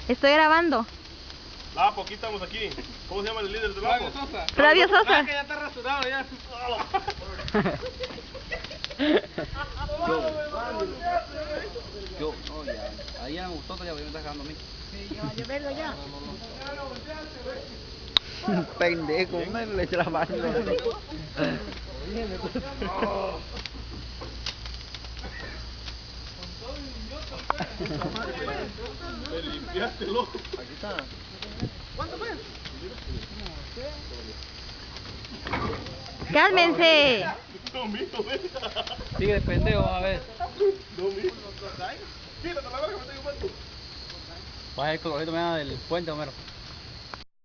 Estoy grabando. Ah, pues aquí estamos aquí. ¿Cómo se llama el líder del grupo? Flavio Sosa. Flavio Sosa. Ah, que ya está rasurado ya. Yo, no, ya. Ahí ya me gustó, ya me está dejando a mí. Ya verga ya. Pendejo, me le eché la mano. Me limpiaste, loco. Aquí está. ¿Cuánto fue? ¡Cálmense! No, mijo, ven. Sigue de pendejo, a ver. No, mijo. Quítate la verga, me tengo muerto. Vas a ir con el del puente, Homero.